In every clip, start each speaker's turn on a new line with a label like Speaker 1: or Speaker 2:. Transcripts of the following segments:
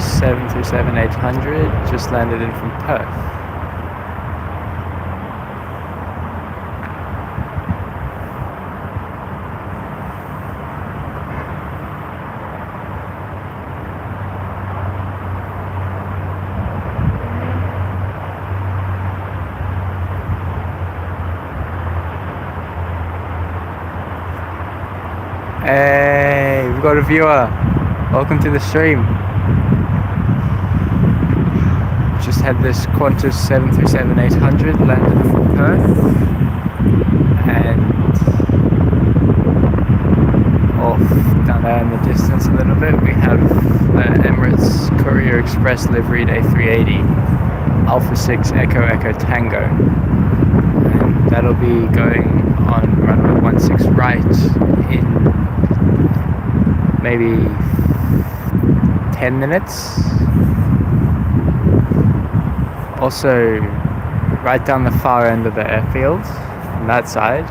Speaker 1: Qantas 737-800 just landed in from Perth. Hey, we've got a viewer. Welcome to the stream. Just had this Qantas 737-800 landed from Perth, and off down there in the distance a little bit we have the Emirates Courier Express liveried A380 Alpha 6 Echo Echo Tango, and that'll be going on runway 16 right in maybe 10 minutes. Also, right down the far end of the airfield, on that side,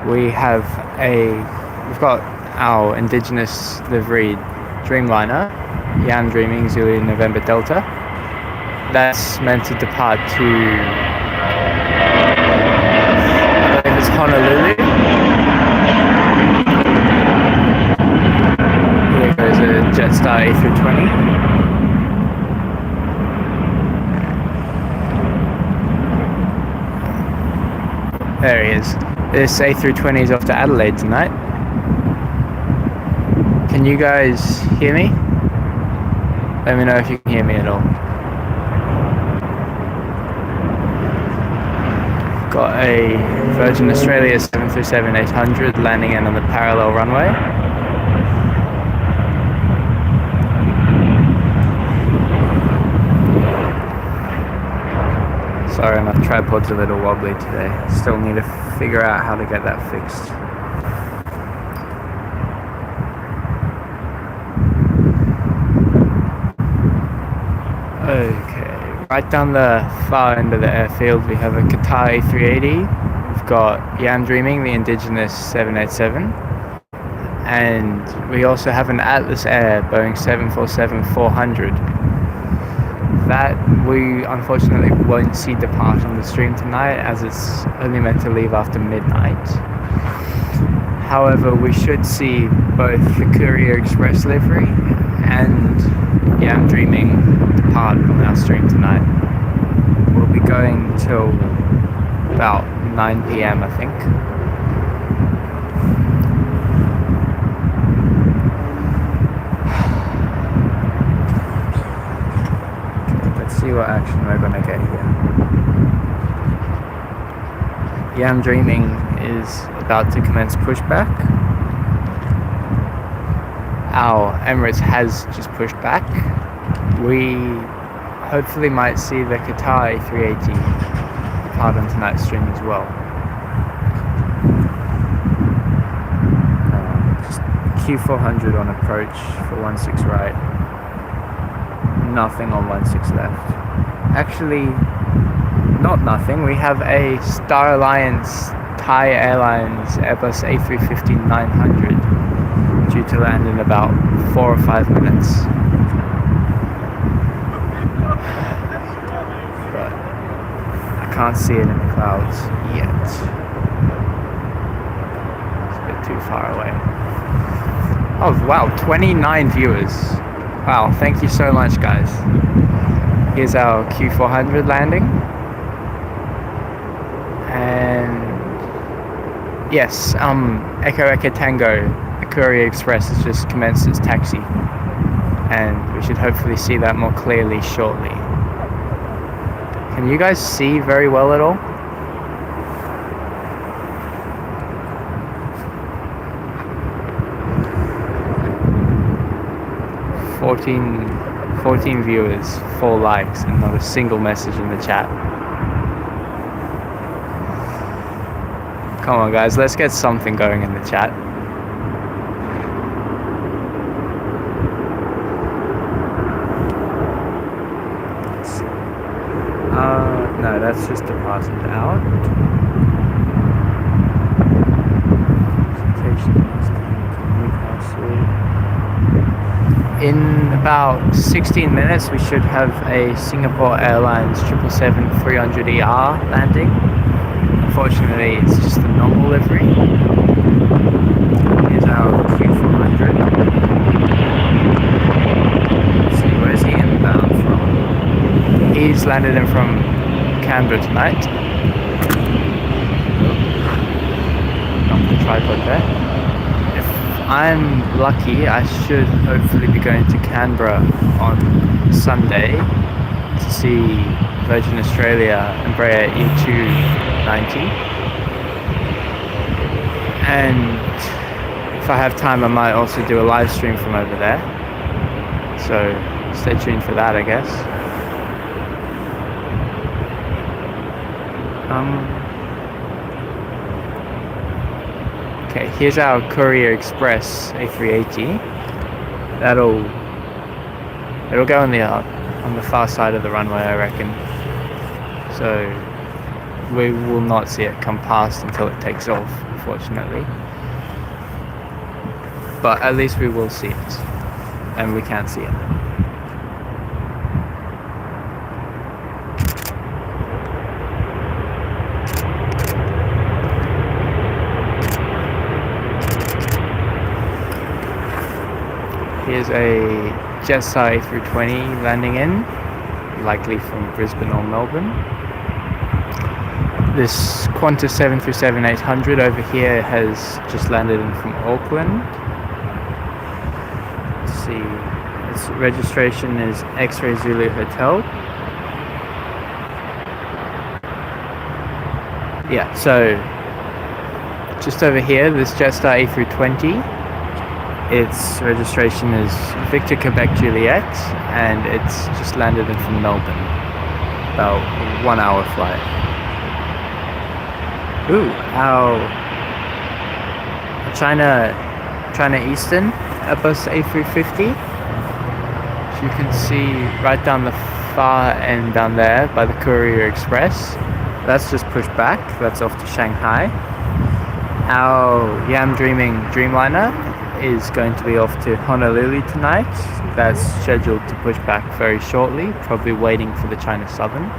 Speaker 1: we've got our indigenous liveried Dreamliner, Yam Dreaming Zulu November Delta. That's meant to depart to, I believe it's Honolulu. Here goes a Jetstar A320. There he is. This A320 is off to Adelaide tonight. Can you guys hear me? Let me know if you can hear me at all. Got a Virgin Australia 737-800 landing in on the parallel runway. Sorry, my tripod's a little wobbly today. Still need to figure out how to get that fixed. Okay, right down the far end of the airfield we have a Qatar A380. We've got Yam Dreaming, the indigenous 787. And we also have an Atlas Air Boeing 747-400. That we unfortunately won't see depart on the stream tonight, as it's only meant to leave after midnight. However, we should see both the Courier Express livery and Yam Dreaming depart on our stream tonight. We'll be going till about 9 PM, I think. See what action we're gonna get here. Yam Dreaming is about to commence pushback. Our Emirates has just pushed back. We hopefully might see the Qatar A380 depart on tonight's stream as well. Just Q400 on approach for 16 right. Nothing on 16 left. Actually, not nothing. We have a Star Alliance Thai Airlines Airbus A350-900 due to land in about 4 or 5 minutes. But I can't see it in the clouds yet. It's a bit too far away. Oh wow, 29 viewers. Wow, thank you so much, guys. Here's our Q400 landing. And yes, Echo Echo Tango, the Courier Express has just commenced its taxi. And we should hopefully see that more clearly shortly. Can you guys see very well at all? Fourteen viewers, 4 likes, and not a single message in the chat. Come on guys, let's get something going in the chat. No, that's just departed out. In about 16 minutes, we should have a Singapore Airlines 777-300ER landing. Unfortunately, it's just the normal livery. Here's our Q400. Let's see, where's he inbound from? He's landed in from Canberra tonight. Knock the tripod there. If I'm lucky, I should hopefully be going to Canberra on Sunday to see Virgin Australia Embraer E290. And if I have time, I might also do a live stream from over there. So stay tuned for that, I guess. Okay, here's our Courier Express A380. It'll go on the far side of the runway, I reckon. So we will not see it come past until it takes off, unfortunately. But at least we will see it, and we can see it. Here's a Jetstar A320 landing in, likely from Brisbane or Melbourne. This Qantas 737-800 over here has just landed in from Auckland. Let's see, its registration is X-Ray Zulu Hotel. Yeah, so just over here, this Jetstar A320. Its registration is Victor Quebec Juliet, and it's just landed in from Melbourne. About a 1 hour flight. Ooh, our China Eastern Airbus A350. As you can see right down the far end down there by the Courier Express. That's just pushed back. That's off to Shanghai. Our Yam Dreaming Dreamliner is going to be off to Honolulu tonight. That's scheduled to push back very shortly, probably waiting for the China Southern.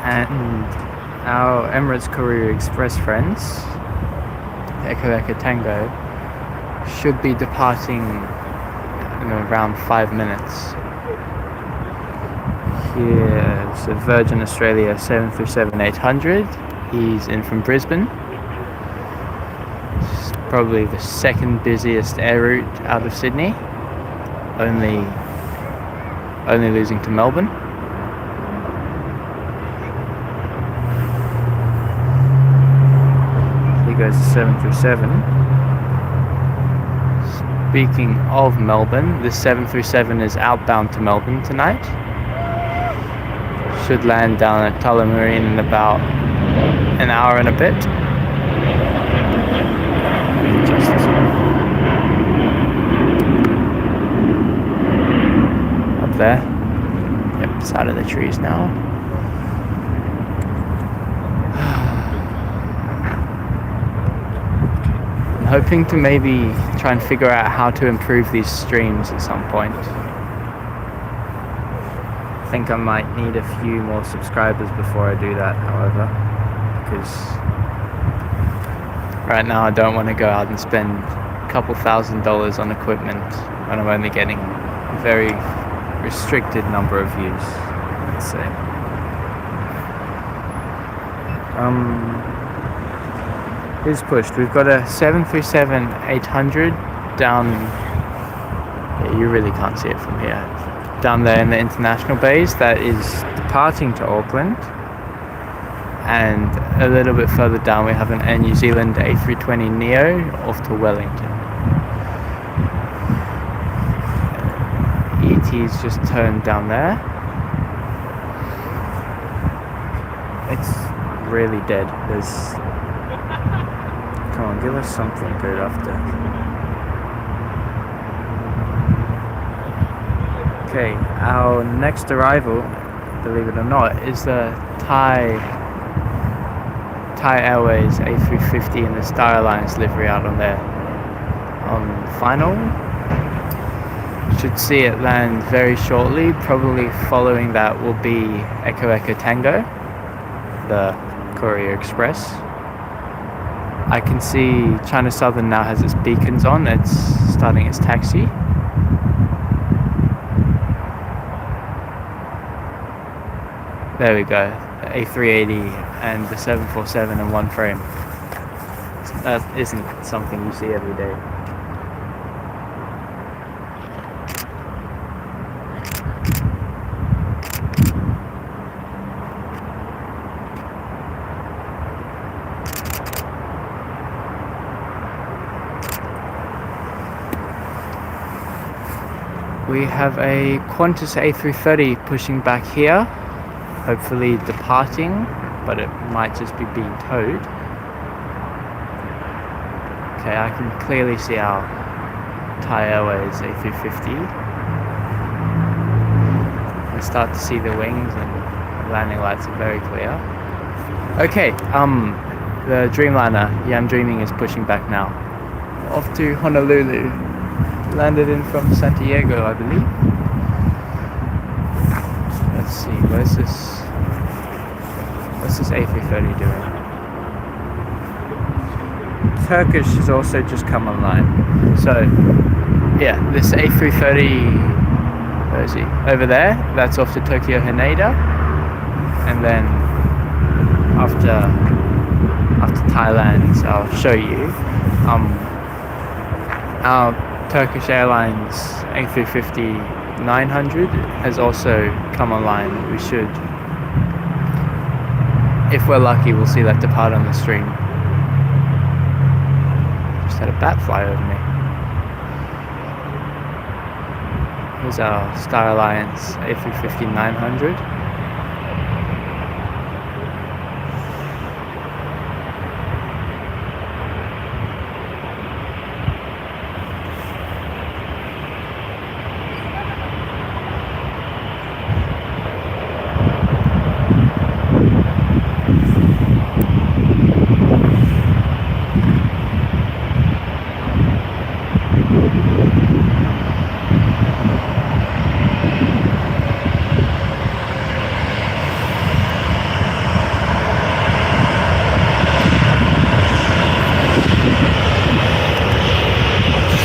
Speaker 1: And our Emirates Courier Express friends, Echo Echo Tango, should be departing in around 5 minutes. Here's a Virgin Australia 737-800. He's in from Brisbane. Probably the second busiest air route out of Sydney, only losing to Melbourne. Here goes the 737. Speaking of Melbourne, this 737 is outbound to Melbourne tonight. Should land down at Tullamarine in about an hour and a bit. Up there. Yep, it's out of the trees now. I'm hoping to maybe try and figure out how to improve these streams at some point. I think I might need a few more subscribers before I do that, however, because right now I don't want to go out and spend a couple $1,000s on equipment when I'm only getting a very restricted number of views, let's say. Who's pushed? We've got a 737-800 down, yeah, you really can't see it from here, down there in the international bays that is departing to Auckland. And a little bit further down we have an Air New Zealand A320neo off to Wellington. ET's just turned down there. It's really dead. Come on, give us something good after. Okay, our next arrival, believe it or not, is the Thai Airways A350 in the Star Alliance livery out on there. On final. Should see it land very shortly. Probably following that will be Echo Echo Tango, the Courier Express. I can see China Southern now has its beacons on. It's starting its taxi. There we go. The A380 and the 747 in one frame. That isn't something you see every day. We have a Qantas A330 pushing back here, hopefully departing, but it might just be being towed. Okay, I can clearly see our Thai Airways A350. I start to see the wings and landing lights are very clear. Okay, the Dreamliner, I'm Dreaming, is pushing back now. Off to Honolulu. Landed in from Santiago, I believe. Let's see, what's this A330 doing? Turkish has also just come online. So, yeah, this A330, where is he? Over there, that's off to Tokyo Haneda. And then after Thailand, I'll show you. Our Turkish Airlines A350-900 has also come online. We should, if we're lucky, we'll see that depart on the stream. Just had a bat fly over me. Here's our Star Alliance A350-900.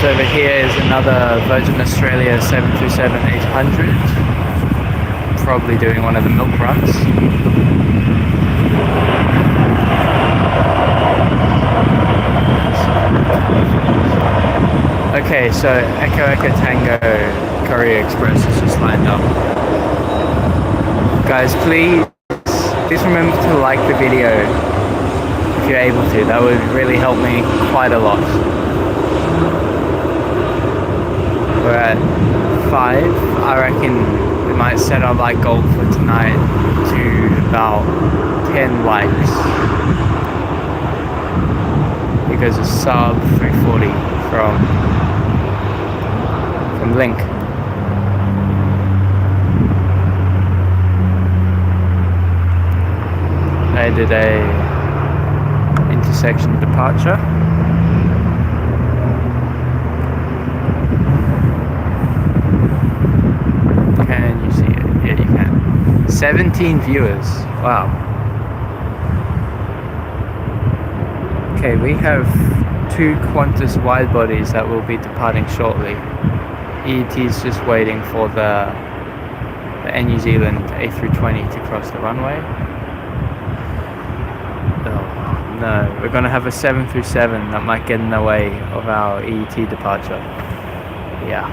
Speaker 1: Over here is another Virgin Australia 737-800, probably doing one of the milk runs. Okay, so Echo Echo Tango Courier Express has just lined up. Guys, please remember to like the video if you're able to. That would really help me quite a lot. We're at 5. I reckon we might set our like goal for tonight to about 10 likes. Because it's sub 340 from Link. I did a intersection departure. Can you see it? Yeah, you can. 17 viewers. Wow. Okay, we have 2 Qantas wide bodies that will be departing shortly. EET is just waiting for the Air New Zealand A320 to cross the runway. Oh, no, we're going to have a 737 that might get in the way of our EET departure. Yeah,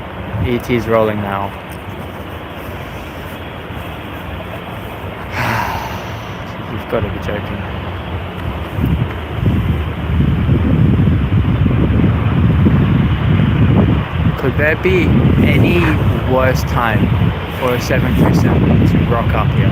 Speaker 1: EET is rolling now. You've got to be joking. Could there be any worse time for a 737 to rock up here?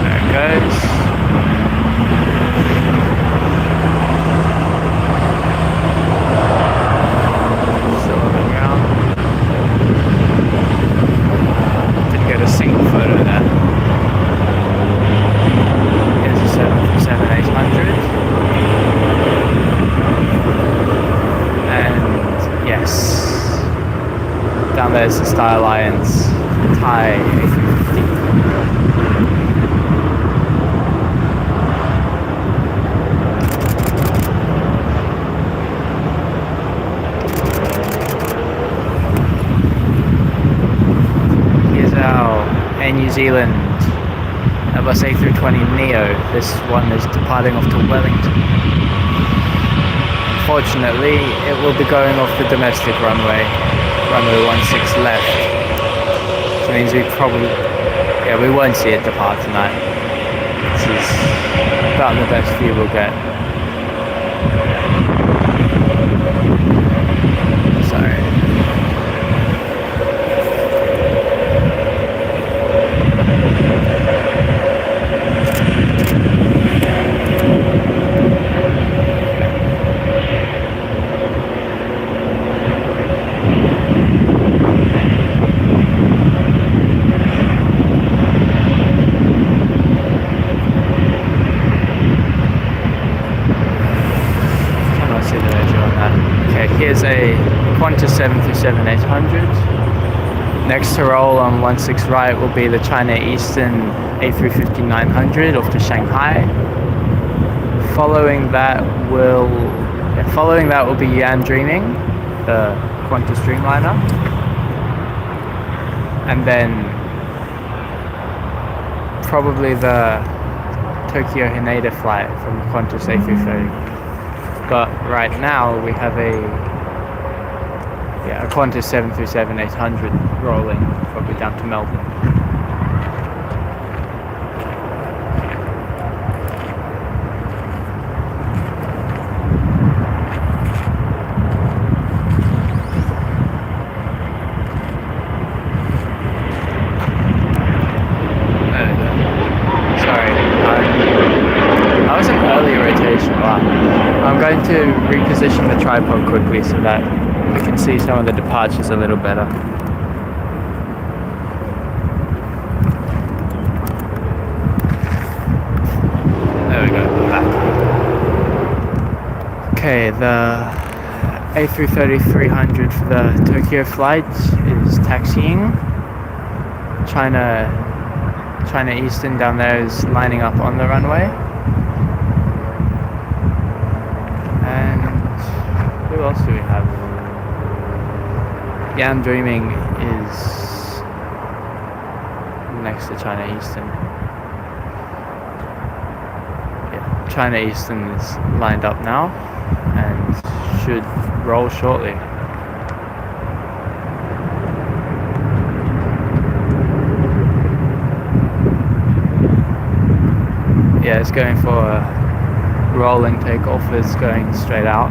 Speaker 1: There it goes. So down there is the Star Alliance Thai A350. Here's our Air New Zealand Airbus A320 Neo. This one is departing off to Wellington. Unfortunately, it will be going off the domestic runway 16 left. Which means we won't see it depart tonight. This is about the best view we'll get. Sorry. Here's a Qantas 737-800. Next to roll on 16 right will be the China Eastern A350-900 off to Shanghai. Following that will be Yan Dreaming, the Qantas Dreamliner, and then probably the Tokyo Haneda flight from the Qantas A330. But right now we have a Qantas 737-800 rolling probably down to Melbourne. Sorry, that was an early rotation. Wow. I'm going to reposition the tripod quickly so that we can see some of the departures a little better. There we go, back. Okay, the A330-300 for the Tokyo flight is taxiing. China Eastern down there is lining up on the runway. And who else do we have? Yan Dreaming is next to China Eastern. Yeah, China Eastern is lined up now and should roll shortly. Yeah, it's going for a rolling takeoff. It's going straight out.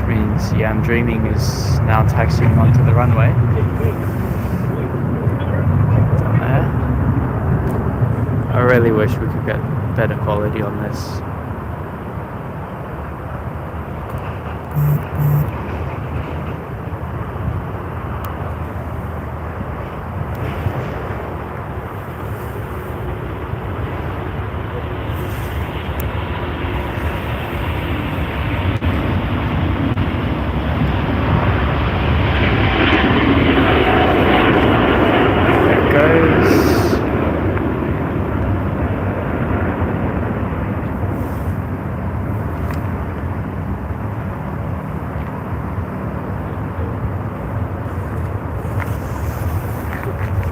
Speaker 1: Means Yan Dreaming is now taxiing onto the runway. Down there. I really wish we could get better quality on this.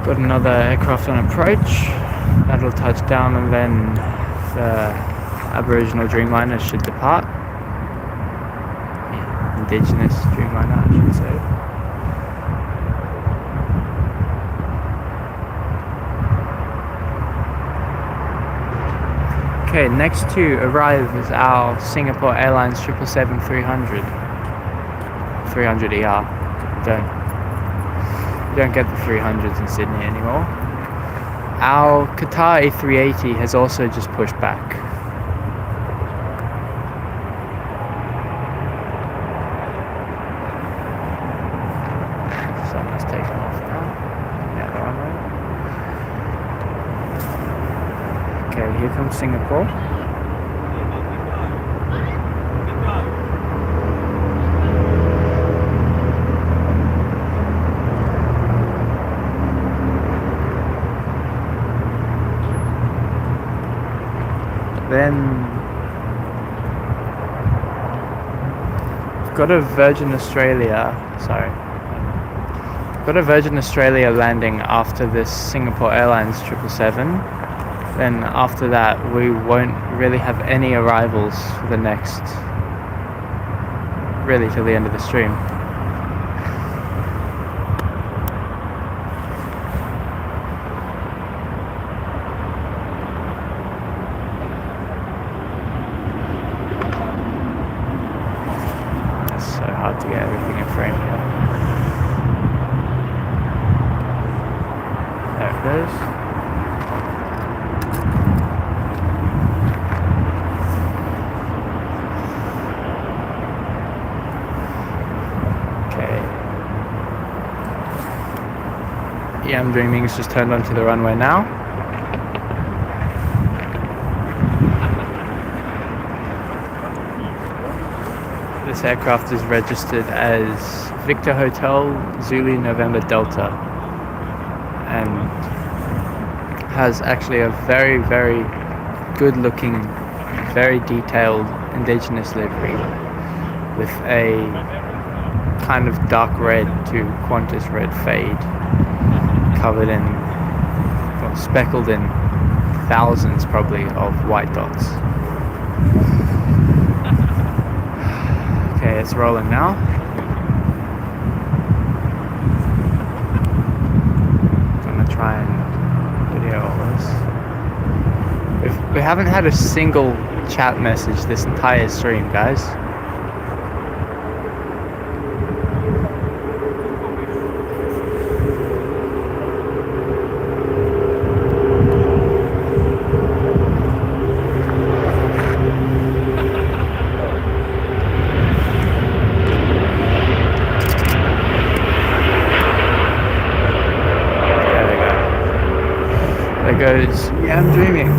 Speaker 1: Got another aircraft on approach. That'll touch down and then the Aboriginal Dreamliner should depart. Yeah, Indigenous Dreamliner, I should say. Okay, next to arrive is our Singapore Airlines 777-300. 300ER. You don't get the 300s in Sydney anymore. Our Qatar A380 has also just pushed back. Someone's taken off now. Yeah, the runway. Okay, here comes Singapore. got a Virgin Australia, got a Virgin Australia landing after this Singapore Airlines 777. Then after that, we won't really have any arrivals for the next, really till the end of the stream. It's so hard to get everything in frame here. There it goes. Yeah, I'm Dreaming's just turned onto the runway now. This aircraft is registered as Victor Hotel Zulu November Delta and has actually a very, very good looking, very detailed indigenous livery with a kind of dark red to Qantas red fade, covered in, well, speckled in thousands probably of white dots. Okay, it's rolling now. I'm gonna try and video all this. We haven't had a single chat message this entire stream, guys. Goes, yeah, I'm dreaming.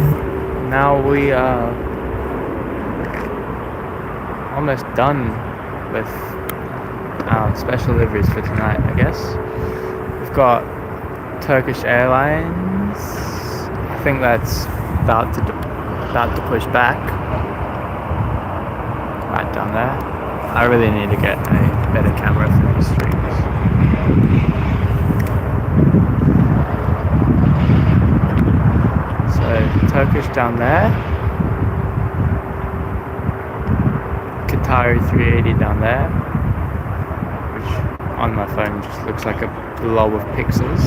Speaker 1: Now we are almost done with our special liveries for tonight, I guess. We've got Turkish Airlines. I think that's about to push back. Right down there. I really need to get a better camera for these streams. Turkish down there, Qatari 380 down there, which on my phone just looks like a blob of pixels,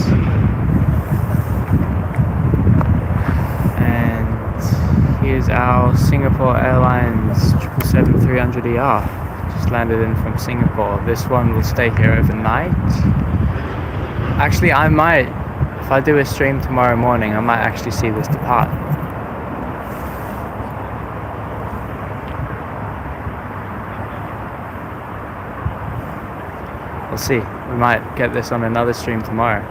Speaker 1: and here's our Singapore Airlines 777-300ER, just landed in from Singapore. This one will stay here overnight. Actually, I might, if I do a stream tomorrow morning, I might actually see this depart. We'll see. We might get this on another stream tomorrow.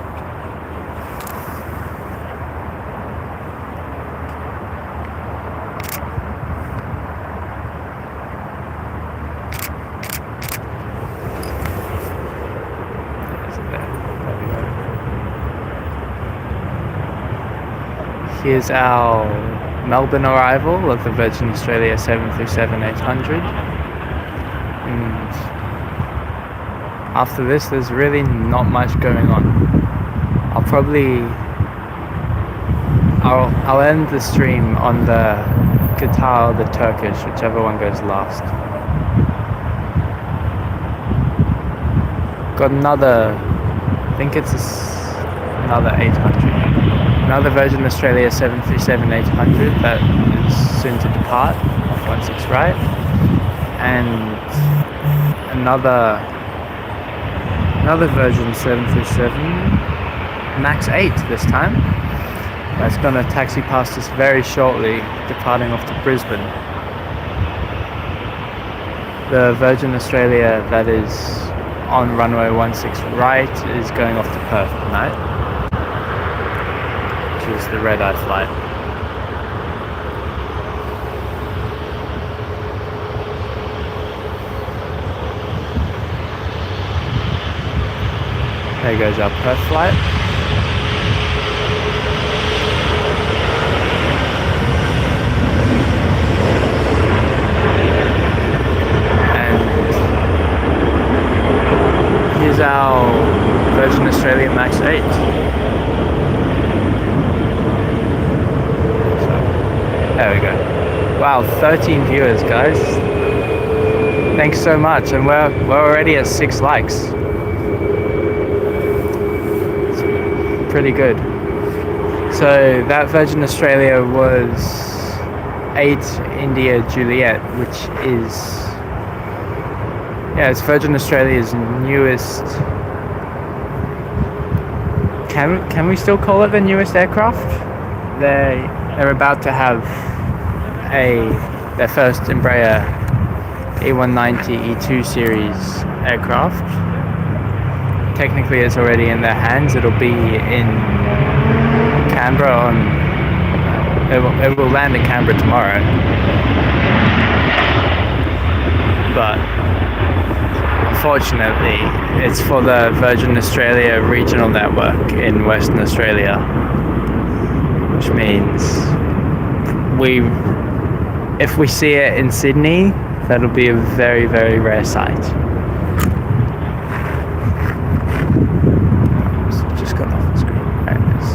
Speaker 1: Here's our Melbourne arrival of the Virgin Australia 737-800. And after this, there's really not much going on. I'll end the stream on the Qatar or the Turkish, whichever one goes last. Got another, I think it's another 800. Another Virgin Australia 737-800 that is soon to depart off 16 right. And another Virgin 737 MAX 8 this time. That's going to taxi past us very shortly, departing off to Brisbane. The Virgin Australia that is on runway 16 right is going off to Perth tonight, which is the red-eye flight. There goes our Perth flight. And 13 viewers, guys. Thanks so much, and we're already at 6 likes. It's pretty good. So that Virgin Australia was 8 India Juliet, which is, yeah, it's Virgin Australia's newest. Can we still call it the newest aircraft? They're about to have their first Embraer E190 E2 series aircraft. Technically it's already in their hands. It'll be in Canberra it will land in Canberra tomorrow. But unfortunately it's for the Virgin Australia regional network in Western Australia, which means if we see it in Sydney, that'll be a very, very rare sight. Just got off the screen. There it is.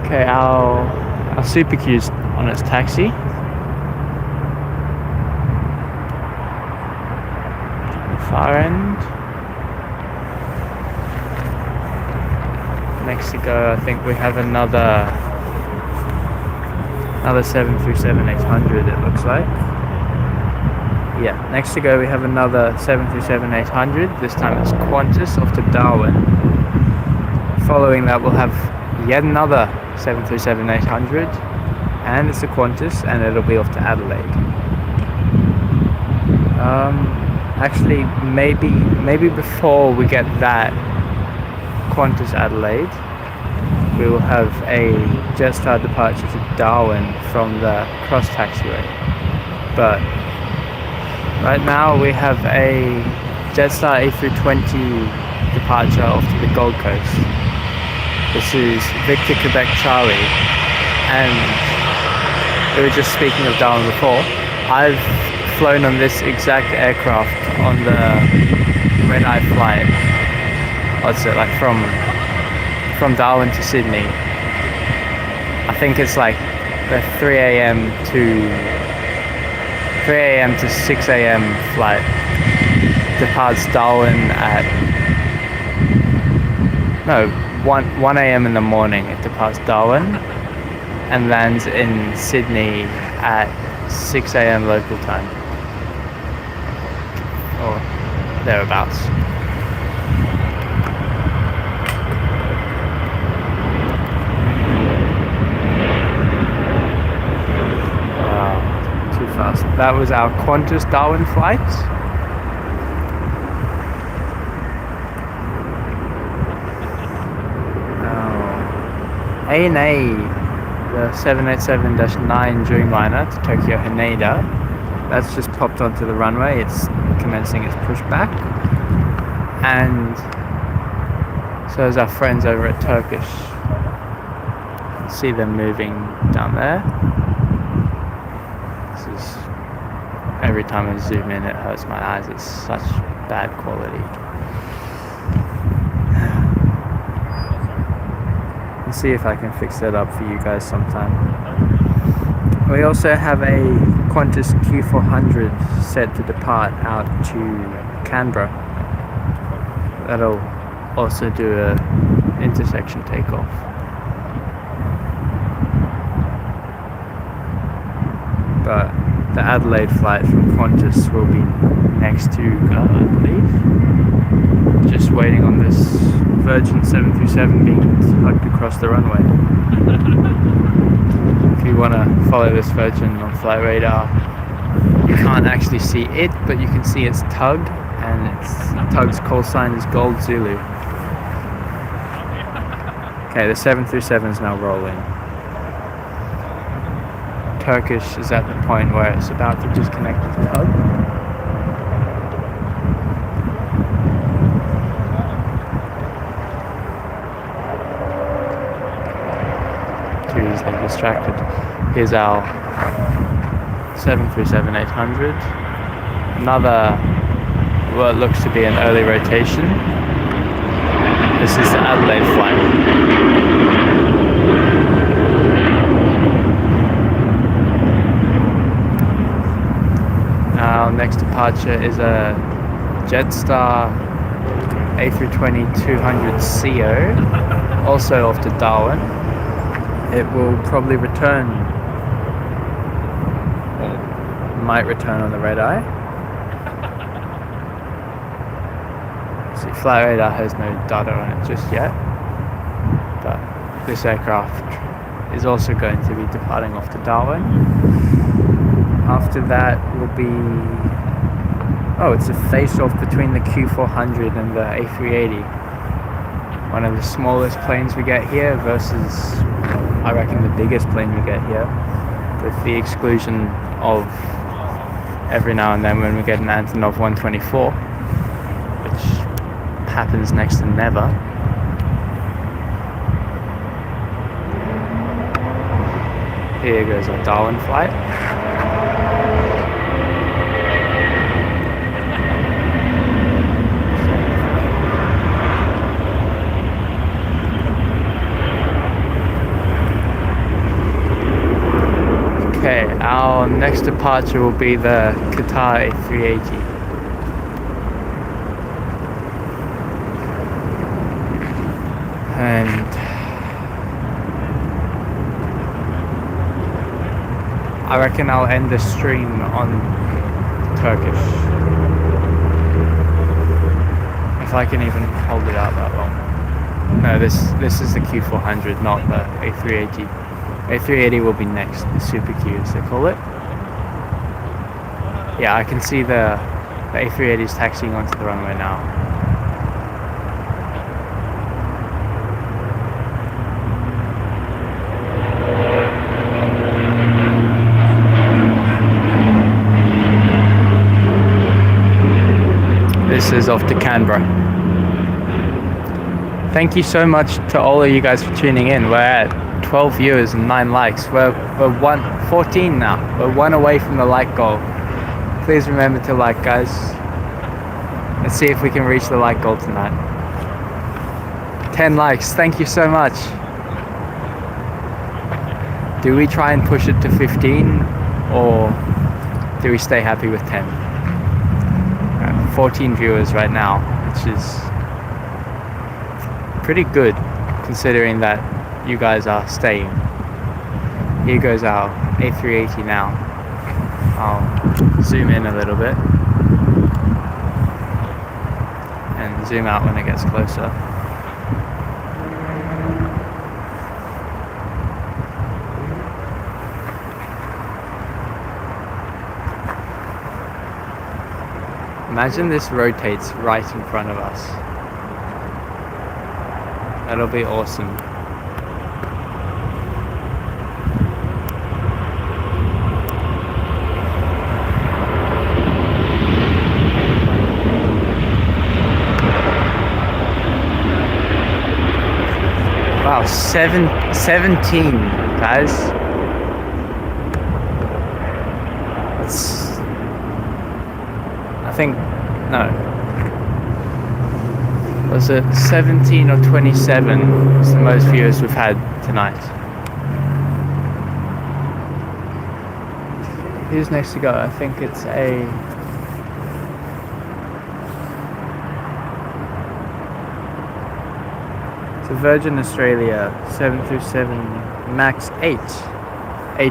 Speaker 1: Okay, our Super Q's on its taxi. Far end. Next to go, I think we have another 737-800, it looks like. Yeah, next to go we have another 737-800. This time it's Qantas off to Darwin. Following that we'll have yet another 737-800, and it's a Qantas, and it'll be off to Adelaide. Actually, maybe before we get that Qantas Adelaide, we will have a Jetstar departure to Darwin from the cross taxiway. But right now we have a Jetstar A320 departure off to the Gold Coast. This is Victor Quebec Charlie, and we were just speaking of Darwin before. I've flown on this exact aircraft on the red-eye flight. What's it like from Darwin to Sydney? I think it's like the 3 a.m. to 6 a.m. flight. Departs Darwin at 1 a.m. in the morning. It departs Darwin and lands in Sydney at 6 a.m. local time, or thereabouts. Wow, too fast. That was our Qantas Darwin flight. ANA, the 787-9 Dreamliner to Tokyo Haneda, that's just popped onto the runway. It's commencing its pushback, and so is our friends over at Turkish. See them moving down there. This is, every time I zoom in it hurts my eyes. It's such bad quality. And see if I can fix that up for you guys sometime. We also have a Qantas Q400 set to depart out to Canberra. That'll also do a intersection takeoff. But the Adelaide flight from Qantas will be next to go, I believe. Just waiting on this Virgin 737 being tugged across the runway. If you want to follow this Virgin on flight radar, you can't actually see it, but you can see its tug, and its tug's call sign is Gold Zulu. Okay, the 737 is now rolling. Turkish is at the point where it's about to disconnect its tug. Too easily distracted. Here's our 737-800. Another, what looks to be an early rotation. This is the Adelaide flight. next departure is a Jetstar A320-200CO, also off to Darwin. It will probably return, or might return on the red eye. See, flight radar has no data on it just yet, but this aircraft is also going to be departing off to Darwin. After that will be, it's a face-off between the Q400 and the A380. One of the smallest planes we get here versus, I reckon, the biggest plane we get here, with the exclusion of every now and then when we get an Antonov 124, which happens next to never. Here goes our Darwin flight. Okay, our next departure will be the Qatar A380. And I reckon I'll end the stream on Turkish, if I can even hold it out that long. No, this is the Q400, not the A380. A380 will be next, the Super Q as they call it. Yeah, I can see the A380 is taxiing onto the runway now. This is off to Canberra. Thank you so much to all of you guys for tuning in. We're at 12 viewers and 9 likes. We're 14 now. We're 1 away from the like goal. Please remember to like, guys. Let's see if we can reach the like goal tonight. 10 likes. Thank you so much. Do we try and push it to 15, or do we stay happy with 10? 14 viewers right now, which is pretty good considering that you guys are staying. Here goes our A380 now. I'll zoom in a little bit and zoom out when it gets closer. Imagine this rotates right in front of us. That'll be awesome. Wow, 17, guys. That's, I think, no. Was it 17 or 27? It's the most viewers we've had tonight. Who's next to go? I think it's a Virgin Australia 737 MAX 8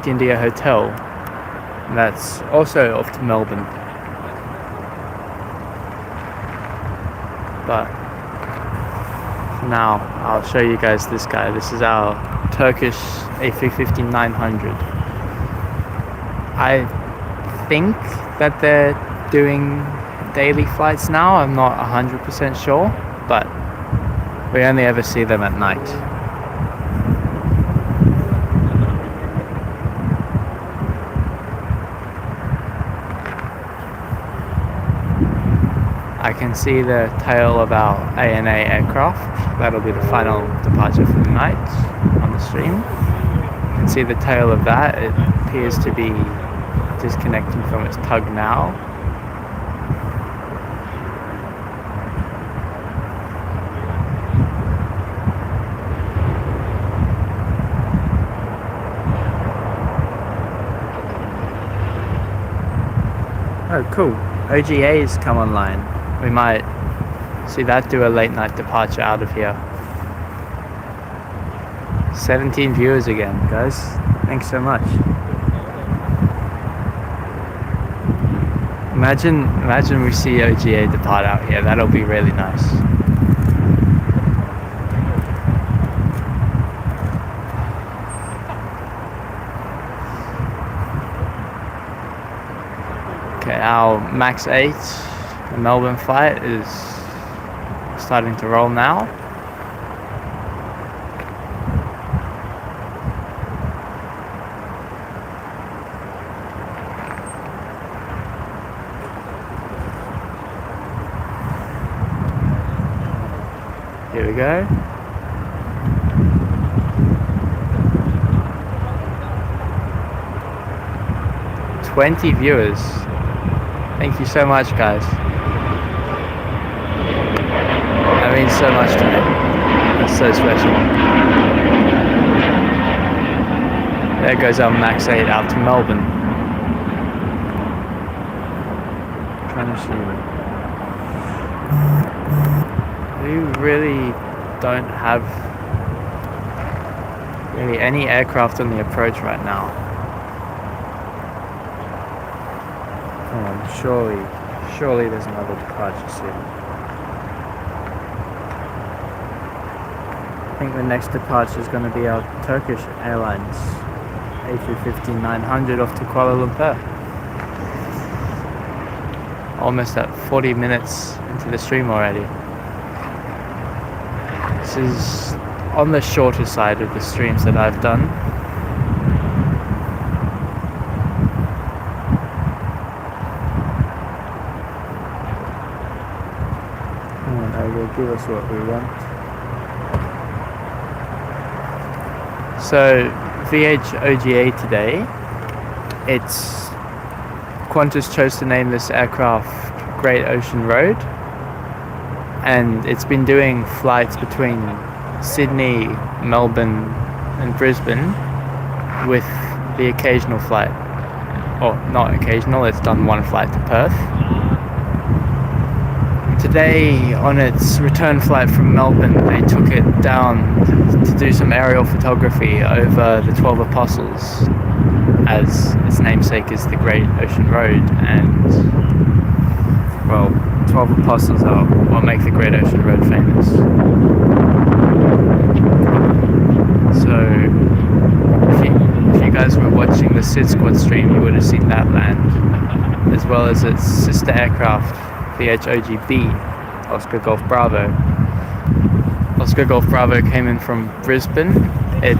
Speaker 1: India Hotel. And that's also off to Melbourne. But now I'll show you guys this guy. This is our Turkish A350-900. I think that they're doing daily flights now. I'm not 100% sure, but we only ever see them at night. I can see the tail of our ANA aircraft. That'll be the final departure for the night on the stream. You can see the tail of that. It appears to be disconnecting from its tug now. Oh, cool. OGA's come online. We might see that do a late night departure out of here. 17 viewers again, guys. Thanks so much. Imagine we see OGA depart out here. That'll be really nice. Okay, our Max 8, the Melbourne flight, is starting to roll now. Here we go. "20 viewers. Thank you so much, guys. That means so much to me. That's so special. There goes our Max 8 out to Melbourne. Trying to see. We really don't have really any aircraft on the approach right now. Surely there's another departure soon. I think the next departure is going to be our Turkish Airlines A350-900 off to Kuala Lumpur. Almost at 40 minutes into the stream already. This is on the shorter side of the streams that I've done. Give us what we want. So VH OGA today, Qantas chose to name this aircraft Great Ocean Road, and it's been doing flights between Sydney, Melbourne and Brisbane with the occasional flight, or not occasional, it's done one flight to Perth. Today, on its return flight from Melbourne, they took it down to do some aerial photography over the 12 Apostles, as its namesake is the Great Ocean Road, and, well, 12 Apostles are what make the Great Ocean Road famous. So, if you guys were watching the Sid Squad stream, you would have seen that land, as well as its sister aircraft, VHOGB, Oscar Golf Bravo. Oscar Golf Bravo came in from Brisbane. It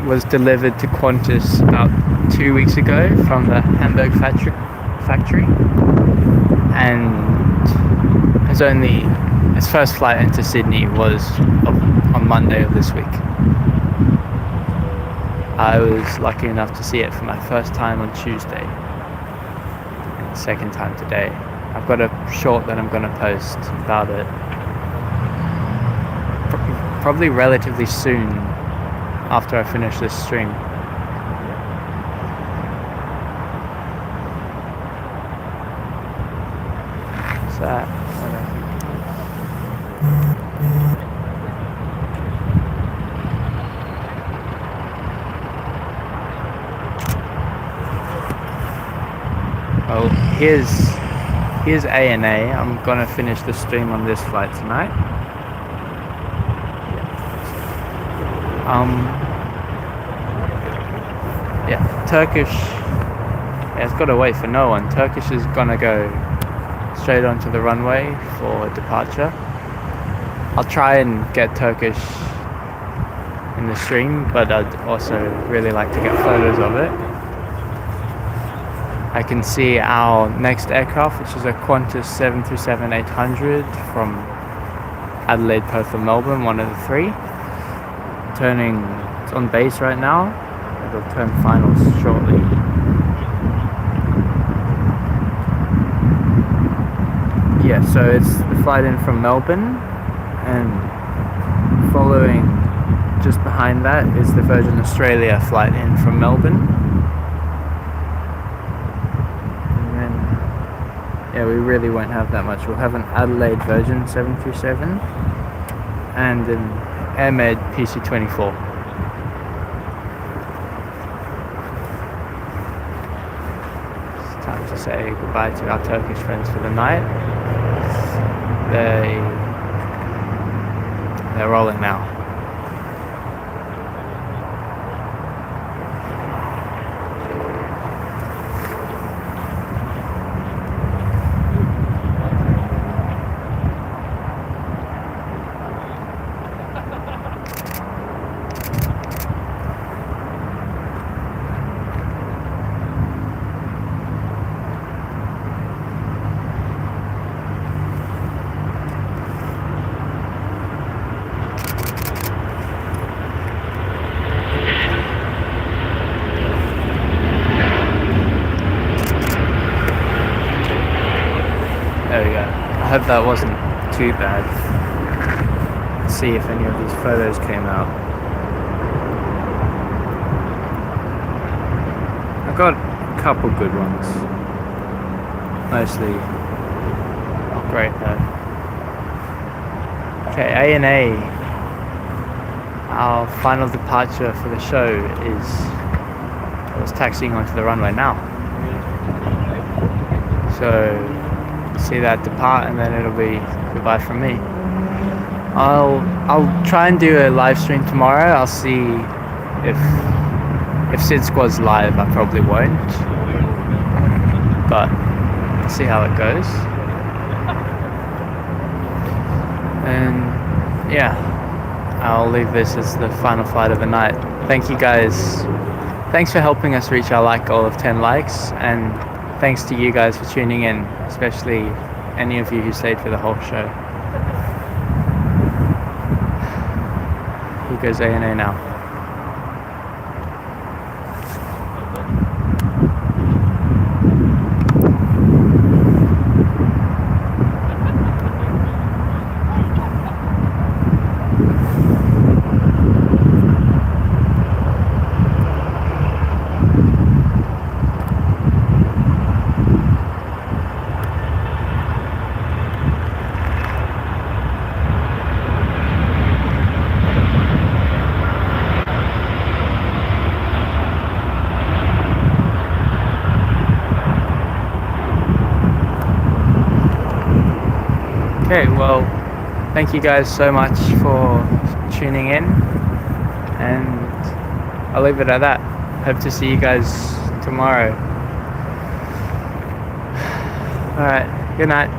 Speaker 1: was delivered to Qantas about 2 weeks ago from the Hamburg factory, and its first flight into Sydney was on Monday of this week. I was lucky enough to see it for my first time on Tuesday, and second time today. I've got a short that I'm going to post about it probably relatively soon after I finish this stream. What's that? Well, here's ANA. I'm gonna finish the stream on this flight tonight. Turkish. Yeah, it's gotta wait for no one. Turkish is gonna go straight onto the runway for departure. I'll try and get Turkish in the stream, but I'd also really like to get photos of it. I can see our next aircraft, which is a Qantas 737-800 from Adelaide, Perth or Melbourne, one of the three. It's on base right now. It'll turn finals shortly. Yeah, so it's the flight in from Melbourne, and following just behind that is the Virgin Australia flight in from Melbourne. And then yeah, we really won't have that much. We'll have an Adelaide version 737 and an AirMed PC24. It's time to say goodbye to our Turkish friends for the night. They're rolling now. There we go. I hope that wasn't too bad. Let's see if any of these photos came out. I've got a couple good ones. Mostly not great though. Okay, A&A. Our final departure for the show is taxiing onto the runway now. So see that depart, and then it'll be goodbye from me. I'll try and do a live stream tomorrow. I'll see if Sid Squad's live. I probably won't, but see how it goes. And yeah, I'll leave this as the final flight of the night. Thank you guys. Thanks for helping us reach our like goal of 10 likes, and thanks to you guys for tuning in, especially any of you who stayed for the whole show. Here goes A&A now. Okay, well, thank you guys so much for tuning in, and I'll leave it at that. Hope to see you guys tomorrow. Alright, good night.